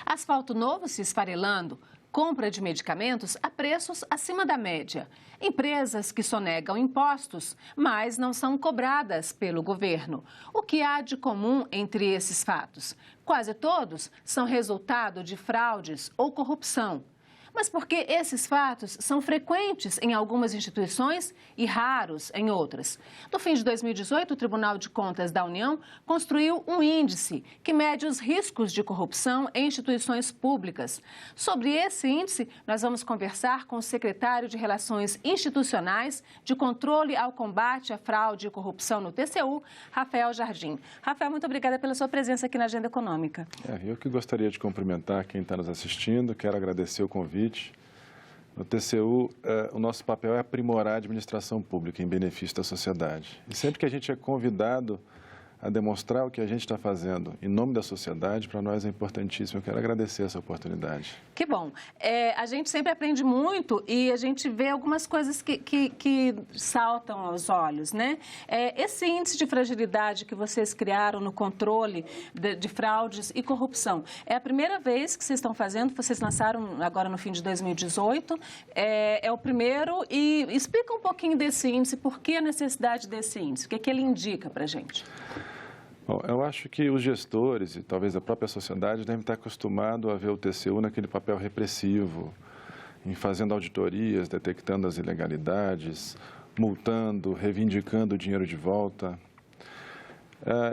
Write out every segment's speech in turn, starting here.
Asfalto novo se esfarelando, compra de medicamentos a preços acima da média. Empresas que sonegam impostos, mas não são cobradas pelo governo. O que há de comum entre esses fatos? Quase todos são resultado de fraudes ou corrupção. Mas por que esses fatos são frequentes em algumas instituições e raros em outras? No fim de 2018, o Tribunal de Contas da União construiu um índice que mede os riscos de corrupção em instituições públicas. Sobre esse índice, nós vamos conversar com o secretário de Relações Institucionais de Controle ao Combate à Fraude e Corrupção no TCU, Rafael Jardim. Rafael, muito obrigada pela sua presença aqui na Agenda Econômica. Eu que gostaria de cumprimentar quem está nos assistindo, quero agradecer o convite. No TCU, o nosso papel é aprimorar a administração pública em benefício da sociedade. E sempre que a gente é convidado a demonstrar o que a gente está fazendo em nome da sociedade, para nós é importantíssimo. Eu quero agradecer essa oportunidade. Que bom. A gente sempre aprende muito e a gente vê algumas coisas que saltam aos olhos, né? Esse índice de fragilidade que vocês criaram no controle de fraudes e corrupção, é a primeira vez que vocês estão fazendo, vocês lançaram agora no fim de 2018, é o primeiro, e explica um pouquinho desse índice, por que a necessidade desse índice, o que ele indica para a gente? Bom, eu acho que os gestores e talvez a própria sociedade devem estar acostumados a ver o TCU naquele papel repressivo, em fazendo auditorias, detectando as ilegalidades, multando, reivindicando o dinheiro de volta.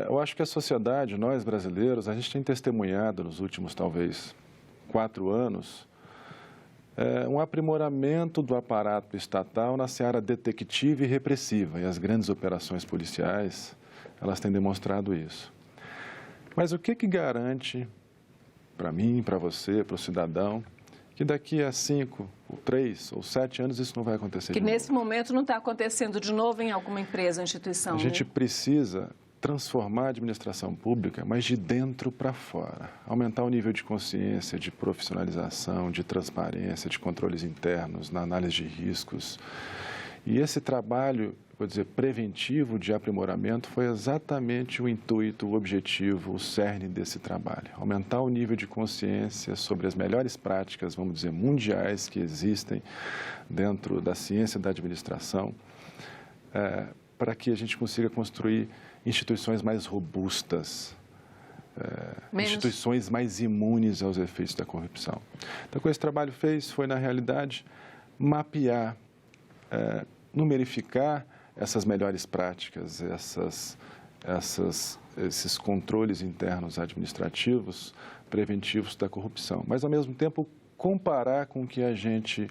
Eu acho que a sociedade, nós brasileiros, a gente tem testemunhado nos últimos, talvez, 4 anos, um aprimoramento do aparato estatal na seara detective e repressiva, e as grandes operações policiais, elas têm demonstrado isso. Mas o que garante para mim, para você, para o cidadão, que daqui a 5, 3 ou 7 anos isso não vai acontecer de novo? Que nesse momento não está acontecendo de novo em alguma empresa ou instituição. A gente precisa transformar a administração pública, mas de dentro para fora. Aumentar o nível de consciência, de profissionalização, de transparência, de controles internos, na análise de riscos. E esse trabalho, vou dizer, preventivo de aprimoramento foi exatamente o intuito, o objetivo, o cerne desse trabalho. Aumentar o nível de consciência sobre as melhores práticas, vamos dizer, mundiais que existem dentro da ciência da administração, para que a gente consiga construir instituições mais robustas, instituições mais imunes aos efeitos da corrupção. Então, o que esse trabalho fez foi, na realidade, mapear, numerificar essas melhores práticas, esses controles internos administrativos preventivos da corrupção, mas, ao mesmo tempo, comparar com o que a gente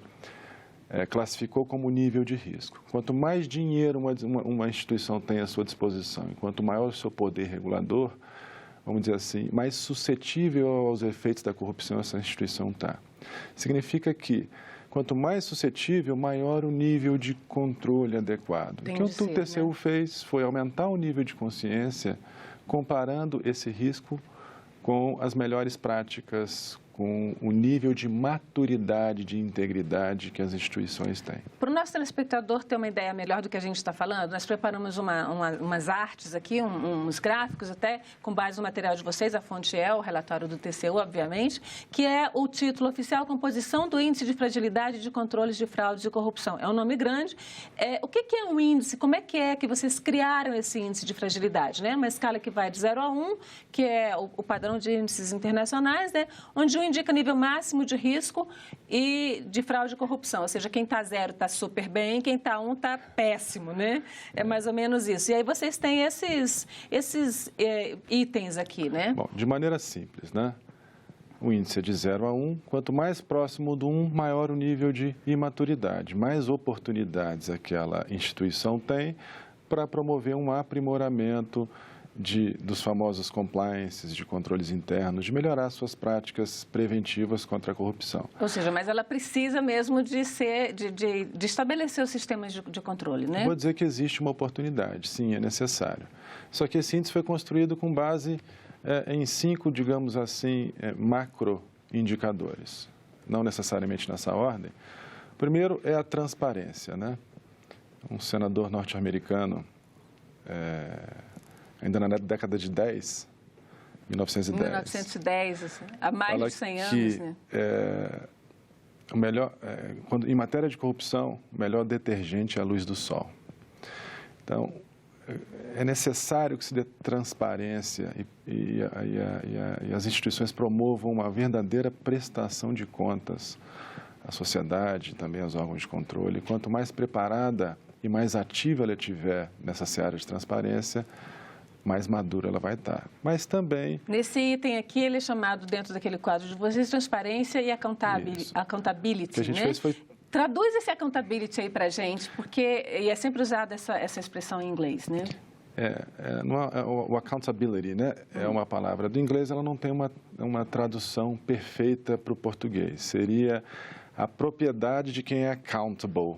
classificou como nível de risco. Quanto mais dinheiro uma instituição tem à sua disposição, e quanto maior o seu poder regulador, vamos dizer assim, mais suscetível aos efeitos da corrupção essa instituição está. Significa que quanto mais suscetível, maior o nível de controle adequado. O que o TCU fez foi aumentar o nível de consciência, comparando esse risco com as melhores práticas, com o nível de maturidade, de integridade que as instituições têm. Para o nosso telespectador ter uma ideia melhor do que a gente está falando, nós preparamos umas artes aqui, uns gráficos até, com base no material de vocês, a fonte é o relatório do TCU, obviamente, que é o título oficial, Composição do Índice de Fragilidade de Controles de Fraudes e Corrupção. É um nome grande. O que é um índice? Como é que vocês criaram esse índice de fragilidade? Né? Uma escala que vai de 0 a 1, que é o padrão de índices internacionais, né? Onde indica nível máximo de risco e de fraude e corrupção, ou seja, quem está 0 está super bem, quem está 1 está péssimo, né? É mais ou menos isso. E aí vocês têm esses itens aqui, né? Bom, de maneira simples, né? O índice é de 0 a 1, quanto mais próximo do 1, maior o nível de imaturidade, mais oportunidades aquela instituição tem para promover um aprimoramento dos famosos compliances, de controles internos, de melhorar suas práticas preventivas contra a corrupção. Ou seja, mas ela precisa mesmo de estabelecer os sistemas de controle, né? Vou dizer que existe uma oportunidade, sim, é necessário. Só que esse índice foi construído com base em 5, digamos assim, macro-indicadores, não necessariamente nessa ordem. O primeiro é a transparência, né? Um senador norte-americano, ainda na década de 10, 1910. 1910, assim, há mais de 100 anos, né? O melhor, em matéria de corrupção, o melhor detergente é a luz do sol. Então, é necessário que se dê transparência e as instituições promovam uma verdadeira prestação de contas à sociedade, também aos órgãos de controle. Quanto mais preparada e mais ativa ela estiver nessa seara de transparência, mais madura ela vai estar. Mas também... Nesse item aqui, ele é chamado, dentro daquele quadro de vocês, transparência e accountability, O que a gente né? fez foi... Traduz esse accountability aí para a gente, porque é sempre usada essa expressão em inglês, né? O accountability, né? É uma palavra do inglês, ela não tem uma tradução perfeita para o português. Seria a propriedade de quem é accountable,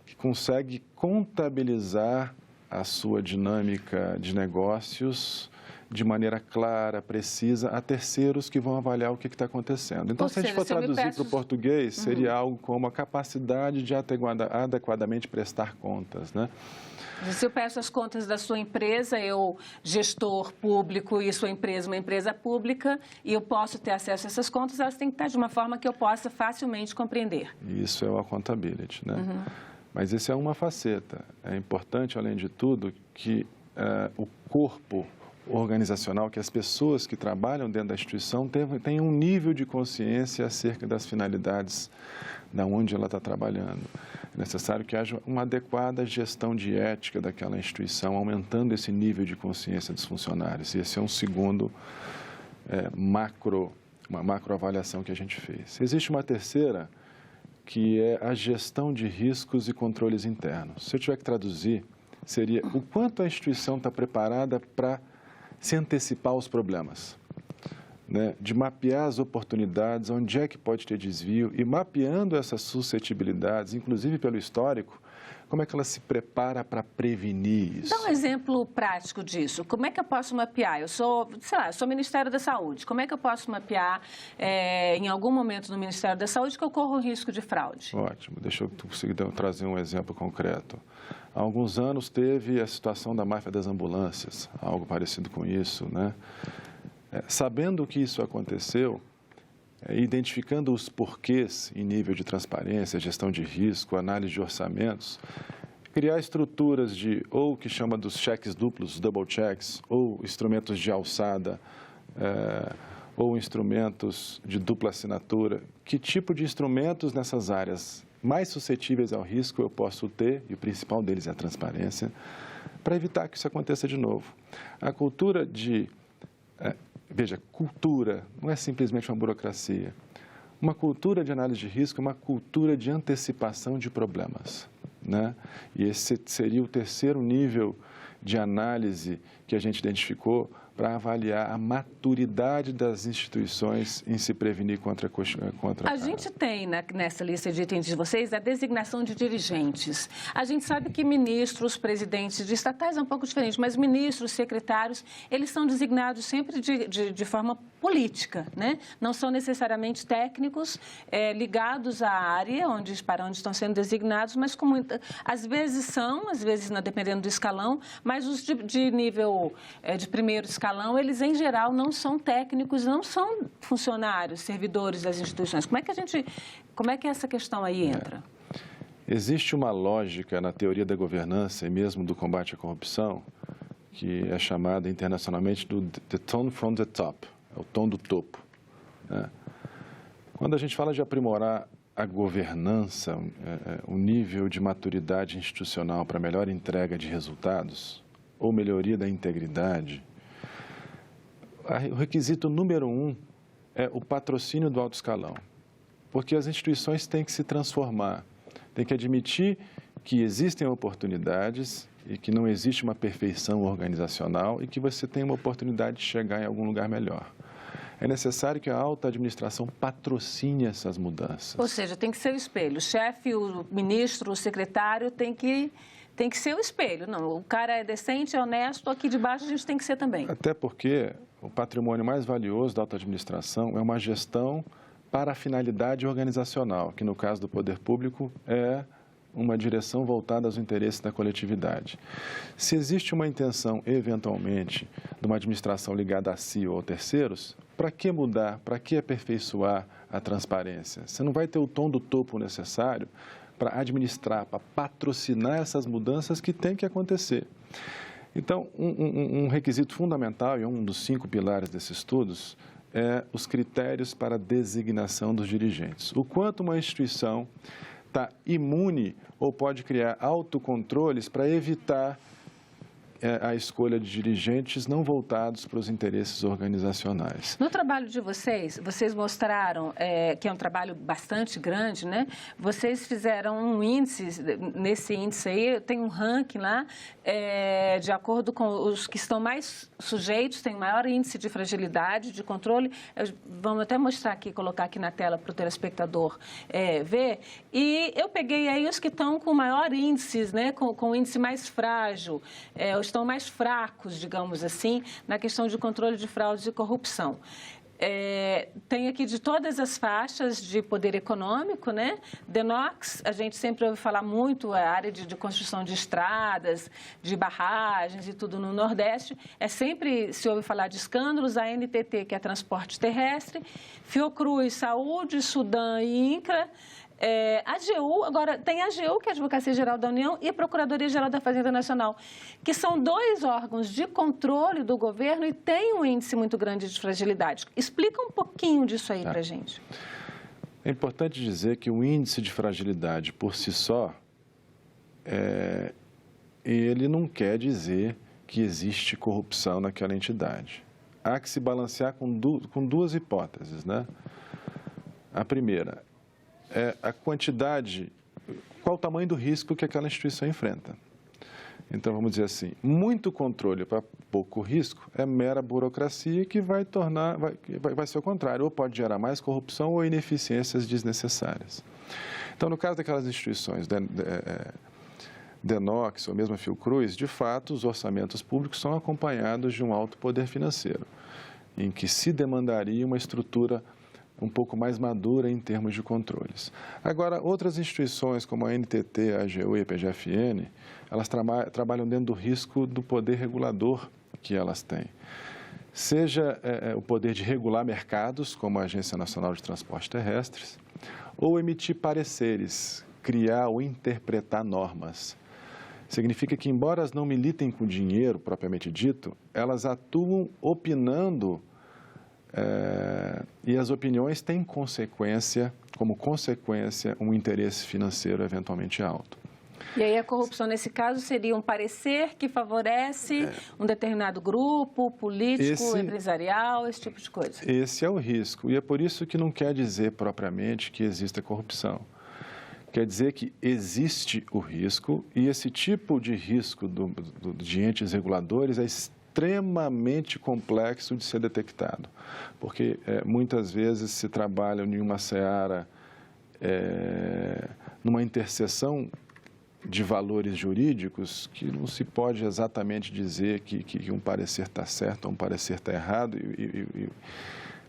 que consegue contabilizar a sua dinâmica de negócios de maneira clara, precisa, a terceiros que vão avaliar o que está acontecendo. Então, se a gente for traduzir para o português, seria algo como a capacidade de adequadamente prestar contas, né? Se eu peço as contas da sua empresa, eu, gestor público, e sua empresa, uma empresa pública, e eu posso ter acesso a essas contas, elas têm que estar de uma forma que eu possa facilmente compreender. Isso é o accountability, né? Mas isso é uma faceta. É importante, além de tudo, que o corpo organizacional, que as pessoas que trabalham dentro da instituição tenham um nível de consciência acerca das finalidades da onde ela está trabalhando. É necessário que haja uma adequada gestão de ética daquela instituição, aumentando esse nível de consciência dos funcionários. E esse é um segundo uma macroavaliação que a gente fez. Existe uma terceira, que é a gestão de riscos e controles internos. Se eu tiver que traduzir, seria o quanto a instituição está preparada para se antecipar aos problemas, né? De mapear as oportunidades, onde é que pode ter desvio, e mapeando essas suscetibilidades, inclusive pelo histórico, como é que ela se prepara para prevenir isso? Dá um exemplo prático disso. Como é que eu posso mapear? Eu sou, sei lá, sou Ministério da Saúde. Como é que eu posso mapear, em algum momento no Ministério da Saúde, que eu corro o risco de fraude? Ótimo. Deixa eu conseguir trazer um exemplo concreto. Há alguns anos teve a situação da máfia das ambulâncias, algo parecido com isso, né? Sabendo que isso aconteceu, identificando os porquês em nível de transparência, gestão de risco, análise de orçamentos, criar estruturas ou que chama dos cheques duplos, double checks, ou instrumentos de alçada, ou instrumentos de dupla assinatura. Que tipo de instrumentos nessas áreas mais suscetíveis ao risco eu posso ter, e o principal deles é a transparência, para evitar que isso aconteça de novo. A cultura veja, cultura não é simplesmente uma burocracia. Uma cultura de análise de risco é uma cultura de antecipação de problemas, né? E esse seria o terceiro nível de análise que a gente identificou para avaliar a maturidade das instituições em se prevenir contra A gente tem nessa lista de itens de vocês a designação de dirigentes. A gente sabe que ministros, presidentes de estatais é um pouco diferente, mas ministros, secretários, eles são designados sempre de forma política, né? Não são necessariamente técnicos ligados à área para onde estão sendo designados, mas às vezes são, às vezes não, dependendo do escalão, mas os de nível de primeiro escalão, eles em geral não são técnicos, não são funcionários, servidores das instituições. Como é que essa questão aí entra? Existe uma lógica na teoria da governança e mesmo do combate à corrupção que é chamada internacionalmente do the tone from the top, é o tom do topo, né? Quando a gente fala de aprimorar a governança, o nível de maturidade institucional para melhor entrega de resultados ou melhoria da integridade, o requisito número 1 é o patrocínio do alto escalão, porque as instituições têm que se transformar, têm que admitir que existem oportunidades e que não existe uma perfeição organizacional e que você tem uma oportunidade de chegar em algum lugar melhor. É necessário que a alta administração patrocine essas mudanças. Ou seja, tem que ser o espelho. O chefe, o ministro, o secretário tem que ser o espelho. Não, o cara é decente, é honesto, aqui de baixo a gente tem que ser também. Até porque o patrimônio mais valioso da alta administração é uma gestão para a finalidade organizacional, que no caso do poder público é uma direção voltada aos interesses da coletividade. Se existe uma intenção, eventualmente, de uma administração ligada a si ou a terceiros, para que mudar, para que aperfeiçoar a transparência? Você não vai ter o tom do topo necessário para administrar, para patrocinar essas mudanças que têm que acontecer. Então, um requisito fundamental, e um dos 5 pilares desses estudos, é os critérios para a designação dos dirigentes. O quanto uma instituição está imune ou pode criar autocontroles para evitar a escolha de dirigentes não voltados para os interesses organizacionais. No trabalho de vocês mostraram que é um trabalho bastante grande, né? Vocês fizeram um índice, nesse índice aí tem um ranking lá, de acordo com os que estão mais sujeitos, tem maior índice de fragilidade, de controle. Vamos até mostrar aqui, colocar aqui na tela para o telespectador ver. E eu peguei aí os que estão com maior índice, né? Com o índice mais frágil, estão mais fracos, digamos assim, na questão de controle de fraudes e corrupção. Tem aqui de todas as faixas de poder econômico, né? DENOX, a gente sempre ouve falar muito, a área de construção de estradas, de barragens e tudo no Nordeste, sempre se ouve falar de escândalos, a NTT, que é transporte terrestre, Fiocruz, Saúde, Sudam e INCRA, a AGU, agora tem a AGU, que é a Advocacia Geral da União, e a Procuradoria Geral da Fazenda Nacional, que são 2 órgãos de controle do governo e têm um índice muito grande de fragilidade. Explica um pouquinho disso aí para a gente. É importante dizer que o índice de fragilidade por si só, ele não quer dizer que existe corrupção naquela entidade. Há que se balancear com 2 hipóteses, né? A primeira a quantidade, qual o tamanho do risco que aquela instituição enfrenta. Então, vamos dizer assim, muito controle para pouco risco é mera burocracia que vai ser o contrário, ou pode gerar mais corrupção ou ineficiências desnecessárias. Então, no caso daquelas instituições, DENOX ou mesmo a Fiocruz, de fato, os orçamentos públicos são acompanhados de um alto poder financeiro, em que se demandaria uma estrutura um pouco mais madura em termos de controles. Agora, outras instituições como a NTT, a AGU e a PGFN, elas trabalham dentro do risco do poder regulador que elas têm. Seja o poder de regular mercados, como a Agência Nacional de Transportes Terrestres, ou emitir pareceres, criar ou interpretar normas. Significa que, embora elas não militem com dinheiro, propriamente dito, elas atuam opinando e as opiniões têm como consequência, um interesse financeiro eventualmente alto. E aí a corrupção, nesse caso, seria um parecer que favorece um determinado grupo político, empresarial, esse tipo de coisa. Esse é o risco, e é por isso que não quer dizer propriamente que exista corrupção. Quer dizer que existe o risco, e esse tipo de risco de entes reguladores é extremamente complexo de ser detectado, porque muitas vezes se trabalha em uma seara, numa interseção de valores jurídicos que não se pode exatamente dizer que um parecer está certo ou um parecer está errado, e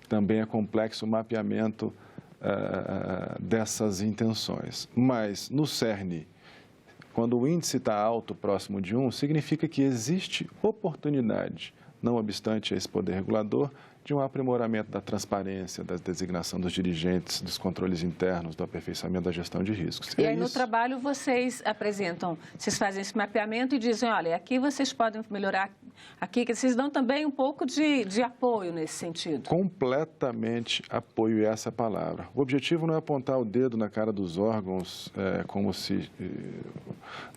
também é complexo o mapeamento dessas intenções. Mas no cerne, quando o índice está alto, próximo de 1, significa que existe oportunidade, não obstante esse poder regulador, de um aprimoramento da transparência, da designação dos dirigentes, dos controles internos, do aperfeiçoamento da gestão de riscos. E aí, no trabalho, vocês apresentam, vocês fazem esse mapeamento e dizem, olha, aqui vocês podem melhorar, aqui, que vocês dão também um pouco de apoio nesse sentido. Completamente apoio, é essa palavra. O objetivo não é apontar o dedo na cara dos órgãos como se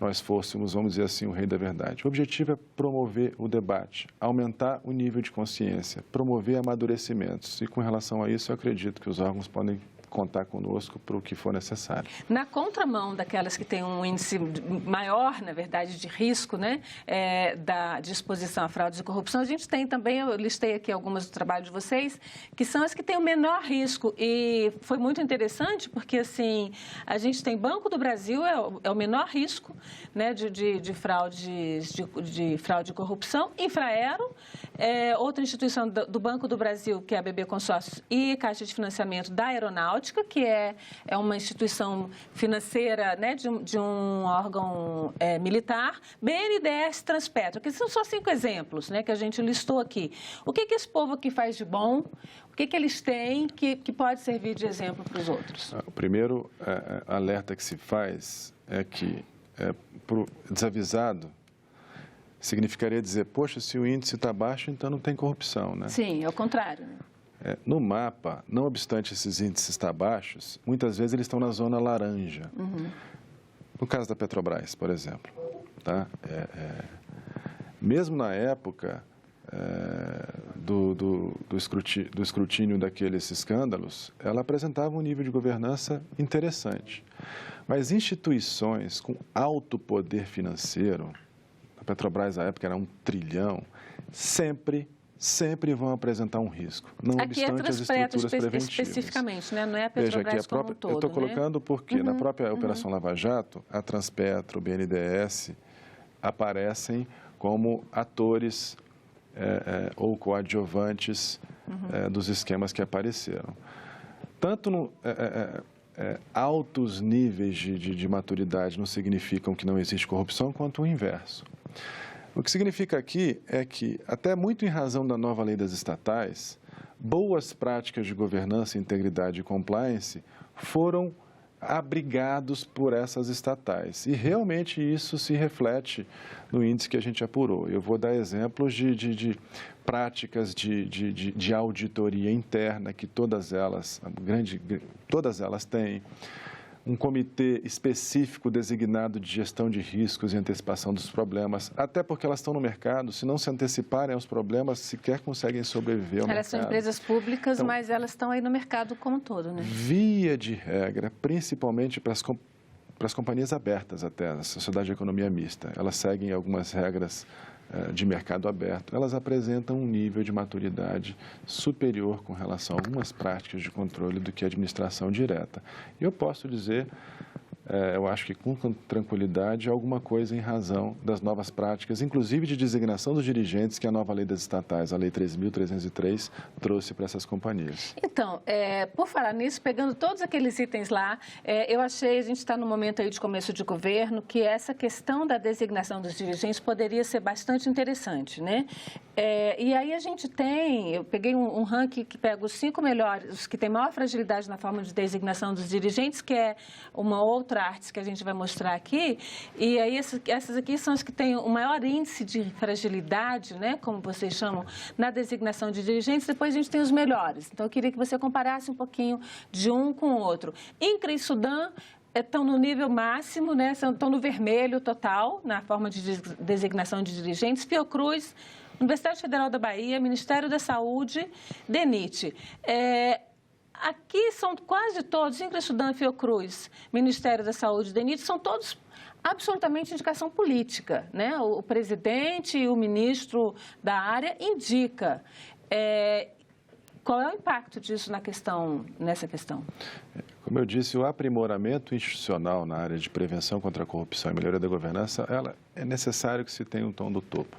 nós fôssemos, vamos dizer assim, o rei da verdade. O objetivo é promover o debate, aumentar o nível de consciência, promover amadurecimentos. E com relação a isso, eu acredito que os órgãos podem contar conosco para o que for necessário. Na contramão daquelas que têm um índice maior, na verdade, de risco, né, de exposição a fraudes e corrupção, a gente tem também, eu listei aqui algumas do trabalho de vocês, que são as que têm o menor risco. E foi muito interessante porque, assim, a gente tem Banco do Brasil, é o menor risco, né, de fraude e corrupção, Infraero, outra instituição do Banco do Brasil, que é a BB Consórcios, e Caixa de Financiamento da Aeronáutica, Aeronáutica, que é uma instituição financeira, né, de um órgão militar, BNDES, Transpetro, que são só 5 exemplos, né, que a gente listou aqui. O que esse povo aqui faz de bom? O que eles têm que pode servir de exemplo para os outros? O primeiro alerta que se faz é que, para o desavisado, significaria dizer, poxa, se o índice está baixo, então não tem corrupção, né? Sim, é o contrário. No mapa, não obstante esses índices estar baixos, muitas vezes eles estão na zona laranja. No caso da Petrobras, por exemplo. Tá? Mesmo na época do escrutínio daqueles escândalos, ela apresentava um nível de governança interessante. Mas instituições com alto poder financeiro, a Petrobras, na época, era 1 trilhão, sempre vão apresentar um risco, não obstante as estruturas preventivas. Especificamente, né? Não é a Petrobras como um todo, eu estou colocando porque na própria Operação Lava Jato, a Transpetro, o BNDES, aparecem como atores ou coadjuvantes dos esquemas que apareceram. Tanto altos níveis de maturidade não significam que não existe corrupção, quanto o inverso. O que significa aqui é que, até muito em razão da nova lei das estatais, boas práticas de governança, integridade e compliance foram abrigados por essas estatais. E realmente isso se reflete no índice que a gente apurou. Eu vou dar exemplos de práticas de auditoria interna que todas elas têm. Um comitê específico designado de gestão de riscos e antecipação dos problemas, até porque elas estão no mercado, se não se anteciparem aos problemas, sequer conseguem sobreviver ao mercado. Elas são empresas públicas, então, mas elas estão aí no mercado como um todo, né? Via de regra, principalmente para as companhias abertas até, a sociedade de economia mista, elas seguem algumas regras de mercado aberto, elas apresentam um nível de maturidade superior com relação a algumas práticas de controle do que a administração direta. E eu posso dizer, eu acho que com tranquilidade, alguma coisa em razão das novas práticas, inclusive de designação dos dirigentes que a nova lei das estatais, a Lei 3.303, trouxe para essas companhias. Então, por falar nisso, pegando todos aqueles itens lá, eu achei, a gente está no momento aí de começo de governo, que essa questão da designação dos dirigentes poderia ser bastante interessante, né? E aí a gente eu peguei um ranking que pega os 5 melhores, os que têm maior fragilidade na forma de designação dos dirigentes, que é uma outra arte que a gente vai mostrar aqui, e aí essas aqui são as que têm o maior índice de fragilidade, né, como vocês chamam, na designação de dirigentes. Depois a gente tem os melhores. Então eu queria que você comparasse um pouquinho de um com o outro. INCRA e Sudam estão no nível máximo, né, estão no vermelho total, na forma de designação de dirigentes. Fiocruz, Universidade Federal da Bahia, Ministério da Saúde, DENIT. Aqui são quase todos, INCRA, Sudam, Fiocruz, Ministério da Saúde, DENIT, são todos absolutamente indicação política, né? O presidente e o ministro da área indica. Qual é o impacto disso nessa questão? Como eu disse, o aprimoramento institucional na área de prevenção contra a corrupção e melhoria da governança, é necessário que se tenha um tom do topo.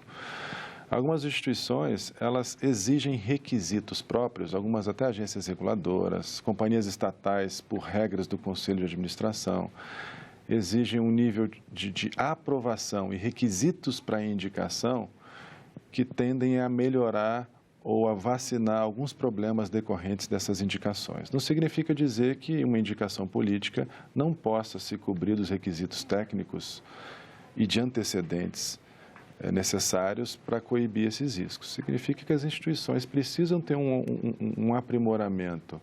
Algumas instituições, elas exigem requisitos próprios, algumas até agências reguladoras, companhias estatais, por regras do Conselho de Administração, exigem um nível de aprovação e requisitos para indicação que tendem a melhorar ou a vacinar alguns problemas decorrentes dessas indicações. Não significa dizer que uma indicação política não possa se cobrir dos requisitos técnicos e de antecedentes necessários para coibir esses riscos. Significa que as instituições precisam ter um aprimoramento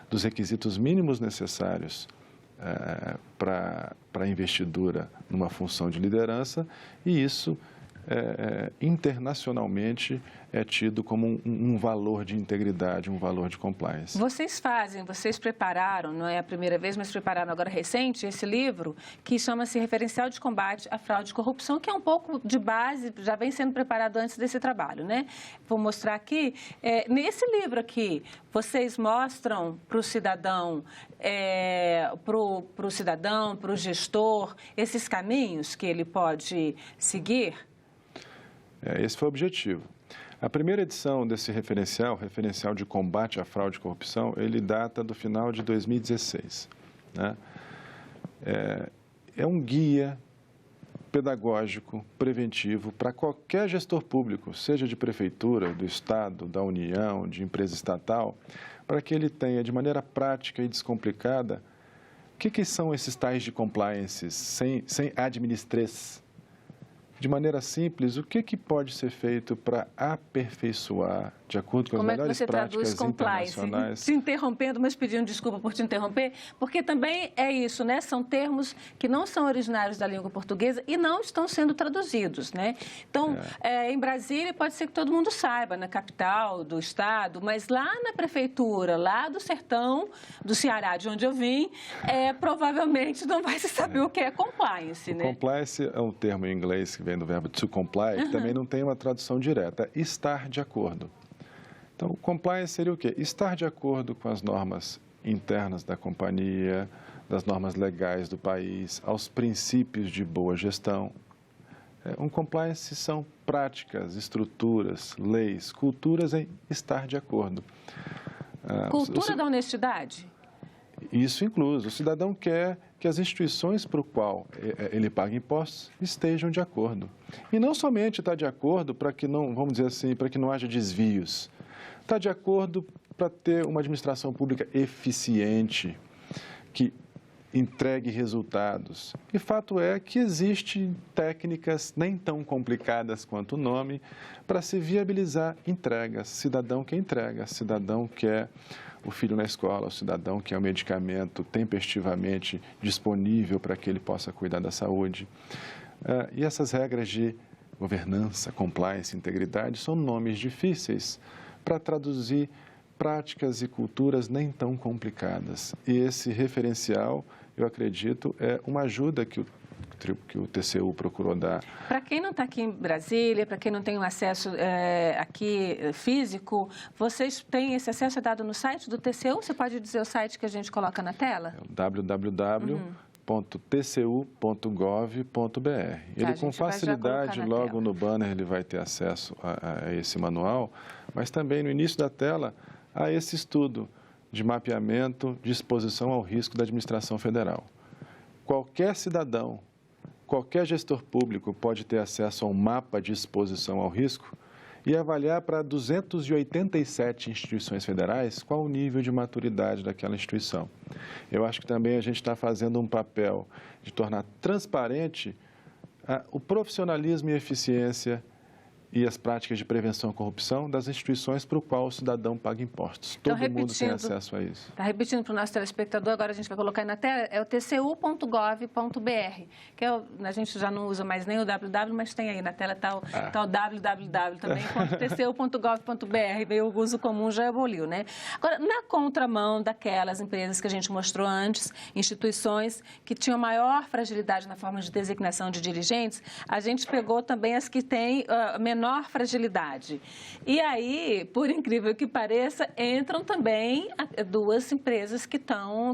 dos requisitos mínimos necessários para a investidura numa função de liderança, e isso internacionalmente é tido como um valor de integridade, um valor de compliance. Vocês prepararam, não é a primeira vez, mas prepararam agora recente, esse livro que chama-se Referencial de Combate à Fraude e Corrupção, que é um pouco de base, já vem sendo preparado antes desse trabalho, né? Vou mostrar aqui, nesse livro aqui, vocês mostram para o cidadão, para o gestor, esses caminhos que ele pode seguir? Esse foi o objetivo. A primeira edição desse referencial de combate à fraude e corrupção, ele data do final de 2016. Né? É um guia pedagógico, preventivo, para qualquer gestor público, seja de prefeitura, do Estado, da União, de empresa estatal, para que ele tenha, de maneira prática e descomplicada, o que são esses tais de compliances, sem administrês. De maneira simples, o que pode ser feito para aperfeiçoar, de acordo com as melhores práticas internacionais? Te interrompendo, mas pedindo desculpa por te interromper, porque também é isso, né? São termos que não são originários da língua portuguesa e não estão sendo traduzidos, né? Então, em Brasília, pode ser que todo mundo saiba, na capital do estado, mas lá na prefeitura, lá do sertão do Ceará, de onde eu vim, provavelmente não vai se saber o que é compliance, né? Compliance é um termo em inglês que vem do verbo to comply, que também não tem uma tradução direta, é estar de acordo. Então, compliance seria o quê? Estar de acordo com as normas internas da companhia, das normas legais do país, aos princípios de boa gestão. Um compliance são práticas, estruturas, leis, culturas em estar de acordo. Cultura da honestidade? Isso incluso. O cidadão quer que as instituições para o qual ele paga impostos estejam de acordo. E não somente está de acordo para que não, vamos dizer assim, para que não haja desvios. Está de acordo para ter uma administração pública eficiente, que entregue resultados. E fato é que existem técnicas nem tão complicadas quanto o nome para se viabilizar entregas. Cidadão quer entrega, cidadão quer o filho na escola, o cidadão quer o medicamento tempestivamente disponível para que ele possa cuidar da saúde. E essas regras de governança, compliance, integridade são nomes difíceis para traduzir práticas e culturas nem tão complicadas. E esse referencial, eu acredito, é uma ajuda que o TCU procurou dar. Para quem não está aqui em Brasília, para quem não tem um acesso aqui físico, vocês têm esse acesso dado no site do TCU? Você pode dizer o site que a gente coloca na tela? É o www.tcu.gov.br. Ele com facilidade, logo no banner, ele vai ter acesso a esse manual, mas também no início da tela há esse estudo de mapeamento de exposição ao risco da administração federal. Qualquer cidadão, qualquer gestor público pode ter acesso a um mapa de exposição ao risco e avaliar para 287 instituições federais qual o nível de maturidade daquela instituição. Eu acho que também a gente está fazendo um papel de tornar transparente o profissionalismo e eficiência e as práticas de prevenção à corrupção das instituições para o qual o cidadão paga impostos. Todo mundo tem acesso a isso. Está repetindo para o nosso telespectador, agora a gente vai colocar aí na tela, é o tcu.gov.br, que a gente já não usa mais nem o www, mas tem aí na tela, está o www também, tcu.gov.br, veio o uso comum, já aboliu, né? Agora, na contramão daquelas empresas que a gente mostrou antes, instituições que tinham maior fragilidade na forma de designação de dirigentes, a gente pegou também as que têm menor fragilidade. E aí, por incrível que pareça, entram também duas empresas que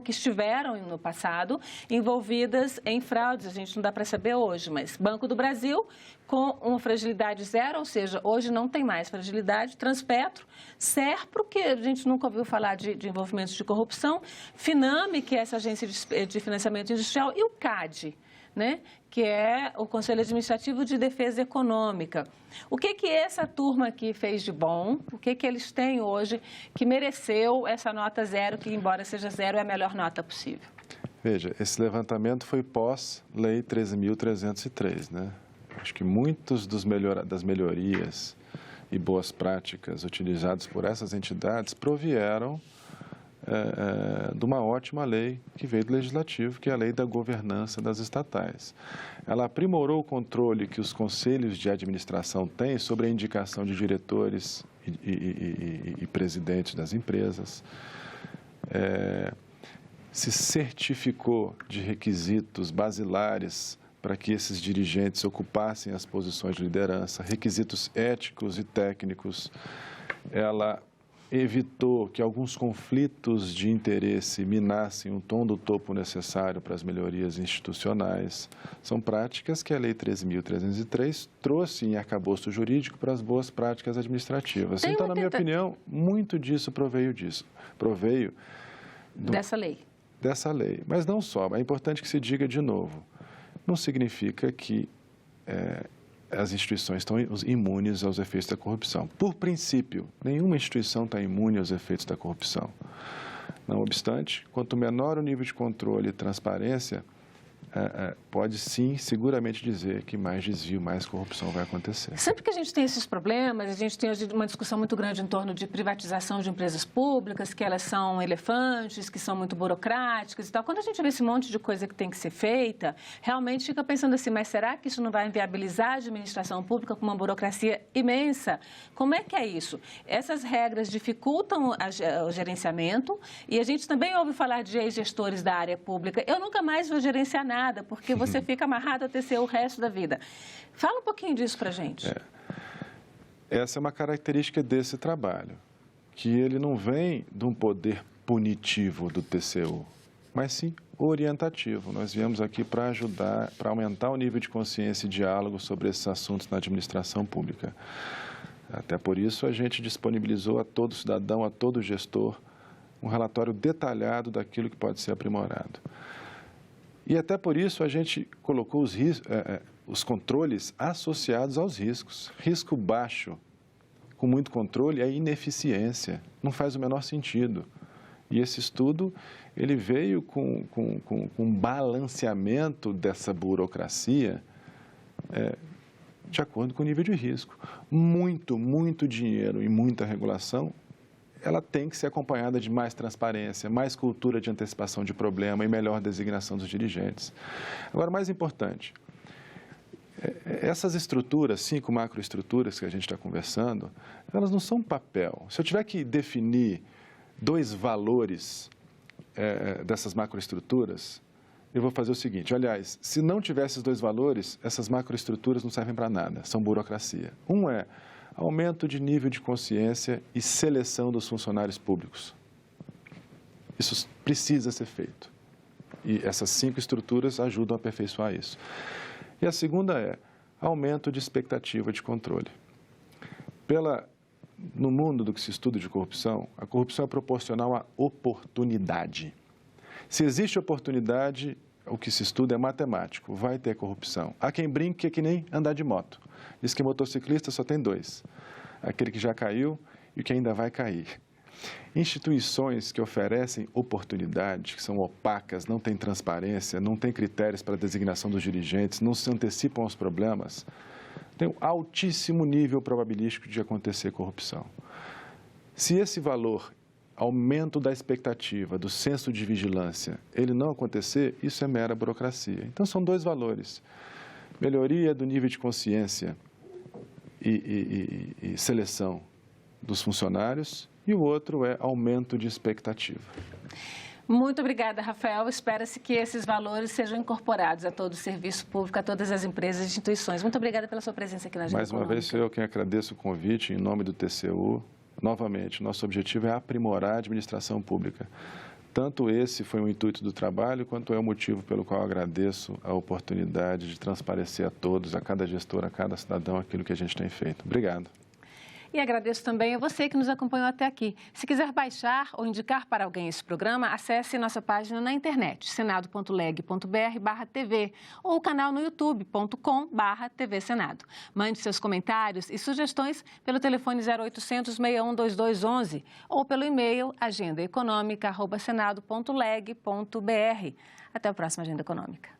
estiveram no passado envolvidas em fraudes. A gente não dá para saber hoje, mas Banco do Brasil com uma fragilidade zero, ou seja, hoje não tem mais fragilidade, Transpetro, Serpro, que a gente nunca ouviu falar de envolvimentos de corrupção, Finame, que é essa agência de financiamento industrial, e o CAD, né, que é o Conselho Administrativo de Defesa Econômica. O que essa turma aqui fez de bom? O que eles têm hoje que mereceu essa nota zero, que embora seja zero, é a melhor nota possível? Veja, esse levantamento foi pós-Lei 13.303, né? Acho que muitas das melhorias e boas práticas utilizadas por essas entidades provieram de uma ótima lei que veio do Legislativo, que é a Lei da Governança das Estatais. Ela aprimorou o controle que os conselhos de administração têm sobre a indicação de diretores e presidentes das empresas, se certificou de requisitos basilares para que esses dirigentes ocupassem as posições de liderança, requisitos éticos e técnicos. Ela evitou que alguns conflitos de interesse minassem o tom do topo necessário para as melhorias institucionais. São práticas que a Lei 13.303 trouxe em arcabouço jurídico para as boas práticas administrativas. Então, na minha opinião, muito disso proveio dessa lei. Dessa lei. Mas não só, é importante que se diga de novo, não significa que as instituições estão imunes aos efeitos da corrupção. Por princípio, nenhuma instituição está imune aos efeitos da corrupção. Não obstante, quanto menor o nível de controle e transparência, pode sim, seguramente dizer que mais desvio, mais corrupção vai acontecer. Sempre que a gente tem esses problemas, a gente tem hoje uma discussão muito grande em torno de privatização de empresas públicas, que elas são elefantes, que são muito burocráticas e tal. Quando a gente vê esse monte de coisa que tem que ser feita, realmente fica pensando assim, mas será que isso não vai inviabilizar a administração pública com uma burocracia imensa? Como é que é isso? Essas regras dificultam o gerenciamento e a gente também ouve falar de ex-gestores da área pública. Eu nunca mais vou gerenciar nada, porque você fica amarrado a TCU o resto da vida. Fala um pouquinho disso para a gente. Essa é uma característica desse trabalho, que ele não vem de um poder punitivo do TCU, mas sim orientativo. Nós viemos aqui para ajudar, para aumentar o nível de consciência e diálogo sobre esses assuntos na administração pública. Até por isso, a gente disponibilizou a todo cidadão, a todo gestor, um relatório detalhado daquilo que pode ser aprimorado. E até por isso a gente colocou os controles associados aos riscos. Risco baixo, com muito controle, é ineficiência, não faz o menor sentido. E esse estudo, ele veio com um balanceamento dessa burocracia de acordo com o nível de risco. Muito dinheiro e muita regulação, ela tem que ser acompanhada de mais transparência, mais cultura de antecipação de problema e melhor designação dos dirigentes. Agora, mais importante, essas estruturas, 5 macroestruturas que a gente está conversando, elas não são papel. Se eu tiver que definir 2 valores dessas macroestruturas, eu vou fazer o seguinte, aliás, se não tiver esses 2 valores, essas macroestruturas não servem para nada, são burocracia. Um é aumento de nível de consciência e seleção dos funcionários públicos. Isso precisa ser feito. E essas 5 estruturas ajudam a aperfeiçoar isso. E a segunda é aumento de expectativa de controle. No mundo do que se estuda de corrupção, a corrupção é proporcional à oportunidade. Se existe oportunidade, o que se estuda é matemático, vai ter corrupção. Há quem brinque que é que nem andar de moto. Diz que motociclista só tem 2, aquele que já caiu e o que ainda vai cair. Instituições que oferecem oportunidade, que são opacas, não têm transparência, não têm critérios para a designação dos dirigentes, não se antecipam aos problemas, têm um altíssimo nível probabilístico de acontecer corrupção. Se esse valor, aumento da expectativa, do senso de vigilância, ele não acontecer, isso é mera burocracia. Então, são 2 valores. Melhoria do nível de consciência e seleção dos funcionários e o outro é aumento de expectativa. Muito obrigada, Rafael. Espera-se que esses valores sejam incorporados a todo o serviço público, a todas as empresas e instituições. Muito obrigada pela sua presença aqui na Agenda Econômica. Mais uma vez, sou eu quem agradeço o convite em nome do TCU. Novamente, nosso objetivo é aprimorar a administração pública. Tanto esse foi o intuito do trabalho, quanto é o motivo pelo qual agradeço a oportunidade de transparecer a todos, a cada gestor, a cada cidadão, aquilo que a gente tem feito. Obrigado. E agradeço também a você que nos acompanhou até aqui. Se quiser baixar ou indicar para alguém esse programa, acesse nossa página na internet, senado.leg.br/tv ou o canal no youtube.com/TV Senado. Mande seus comentários e sugestões pelo telefone 0800 61 2211 ou pelo e-mail agendaeconomica@senado.leg.br. Até a próxima Agenda Econômica.